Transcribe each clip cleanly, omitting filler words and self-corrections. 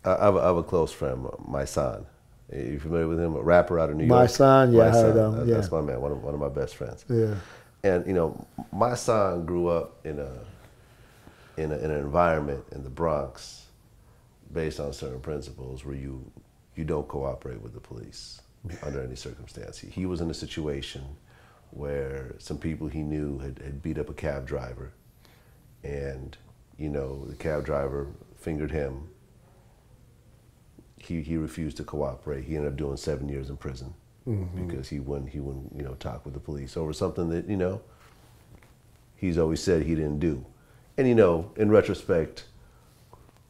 I have a close friend, my son. Are you familiar with him? A rapper out of New York. My son, yeah, My I heard son. him. Yeah. That's my man. One of my best friends. Yeah. And you know, my son grew up in an environment in the Bronx based on certain principles where you don't cooperate with the police under any circumstance. He was in a situation where some people he knew had beat up a cab driver, and you know, the cab driver fingered him. He refused to cooperate. He ended up doing 7 years in prison because he wouldn't talk with the police over something that he's always said he didn't do. And in retrospect,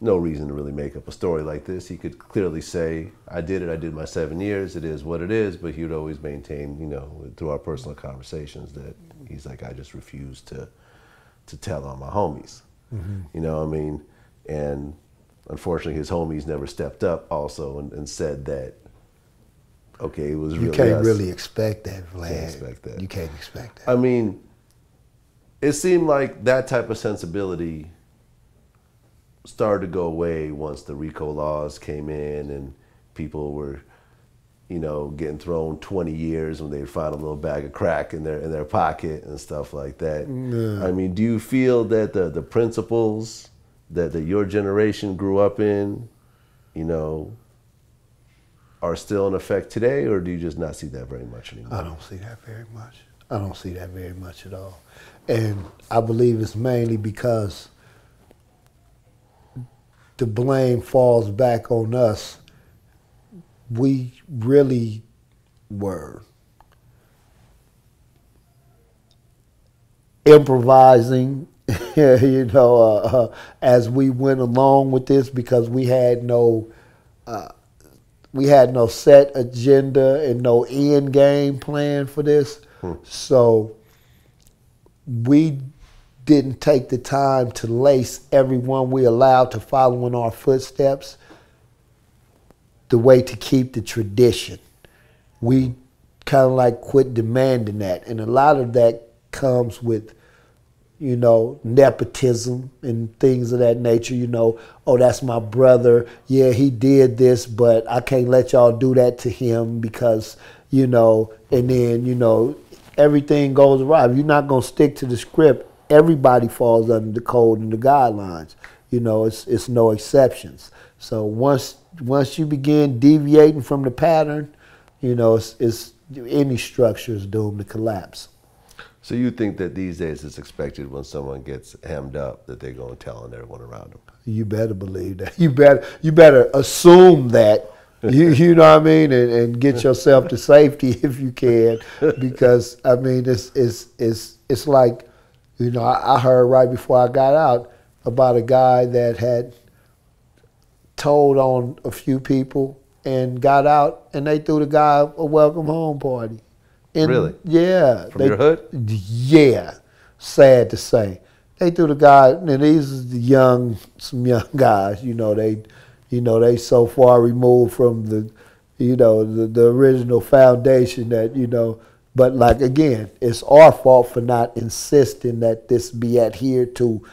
no reason to really make up a story like this. He could clearly say, I did it, I did my 7 years, it is what it is, but he would always maintain, through our personal conversations that he's like, I just refuse to tell on my homies. You know what I mean? And unfortunately, his homies never stepped up also and said that, okay, it was really us. You can't really expect that, Vlad. Can't expect that. You can't expect that. I mean, it seemed like that type of sensibility started to go away once the RICO laws came in and people were, getting thrown 20 years when they find a little bag of crack in their pocket and stuff like that. Yeah. I mean, do you feel that the principles that your generation grew up in, are still in effect today, or do you just not see that very much anymore? I don't see that very much. I don't see that very much at all. And I believe it's mainly because the blame falls back on us. We really were improvising, as we went along with this, because we had no set agenda and no end game plan for this. So we didn't take the time to lace everyone we allowed to follow in our footsteps the way to keep the tradition. We kind of like quit demanding that. And a lot of that comes with, nepotism and things of that nature. Oh, that's my brother. Yeah, he did this, but I can't let y'all do that to him because, and then, everything goes awry. If you're not going to stick to the script, everybody falls under the code and the guidelines. It's no exceptions. So once you begin deviating from the pattern, it's any structure is doomed to collapse. So you think that these days it's expected when someone gets hemmed up that they're going to tell on everyone around them? You better believe that. You better assume that. You know what I mean, and get yourself to safety if you can, because I mean it's like, I heard right before I got out about a guy that had told on a few people and got out, and they threw the guy a welcome home party. And really? Yeah. From your hood? Yeah. Sad to say. They threw the guy, and these are some young guys, they so far removed from the original foundation that, but like, again, it's our fault for not insisting that this be adhered to,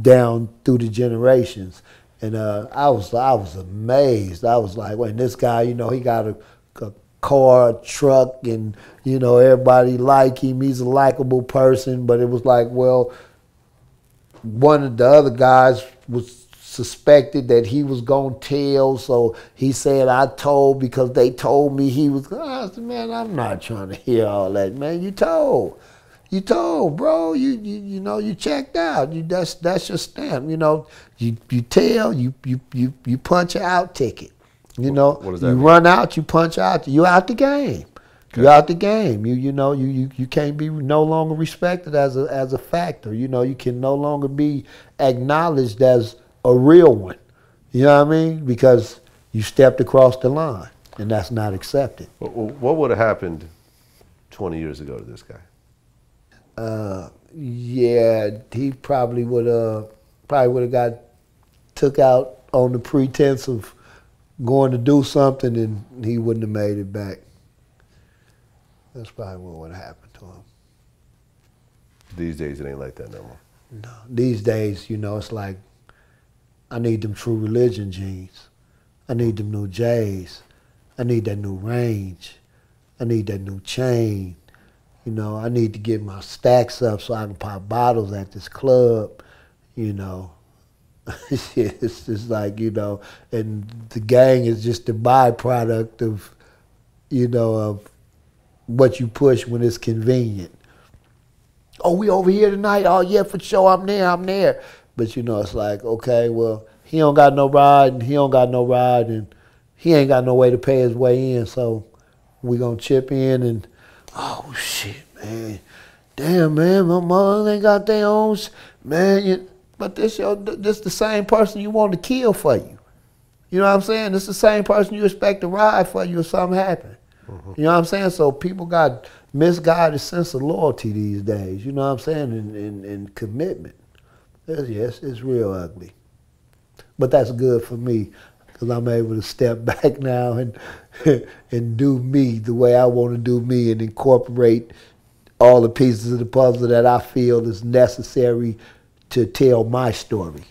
down through the generations. And I was amazed. I was like, when this guy, he got a car, a truck, and, everybody like him. He's a likable person. But it was like, well, one of the other guys was suspected that he was going to tell, so he said, I told because they told me he was. I said, man, I'm not trying to hear all that, man. You told, bro. You checked out. That's your stamp. You tell, you punch an out ticket. What does that you mean? Run out, you punch out. You out the game. Okay. You out the game. You can't be no longer respected as a factor. You can no longer be acknowledged as a real one. You know what I mean? Because you stepped across the line, and that's not accepted. What would have happened 20 years ago to this guy? Yeah, he probably would have got took out on the pretense of going to do something, and he wouldn't have made it back. That's probably what would have happened to him. These days, it ain't like that no more. No, these days, it's like, I need them True Religion jeans. I need them new J's. I need that new range. I need that new chain. You know, I need to get my stacks up so I can pop bottles at this club, you know. It's just like, you know, and the gang is just the byproduct of, you know, of what you push when it's convenient. Oh, we over here tonight? Oh, yeah, for sure, I'm there. But, you know, it's like, okay, well, he don't got no ride, and he don't got no ride, and he ain't got no way to pay his way in, so we gonna chip in and, oh, shit, man. Damn, man, my mother ain't got their own, man, but this the same person you want to kill for you. You know what I'm saying? This the same person you expect to ride for you if something happen. Mm-hmm. You know what I'm saying? So people got misguided sense of loyalty these days, you know what I'm saying, and commitment. Yes, it's real ugly. But that's good for me because I'm able to step back now and do me the way I want to do me and incorporate all the pieces of the puzzle that I feel is necessary to tell my story.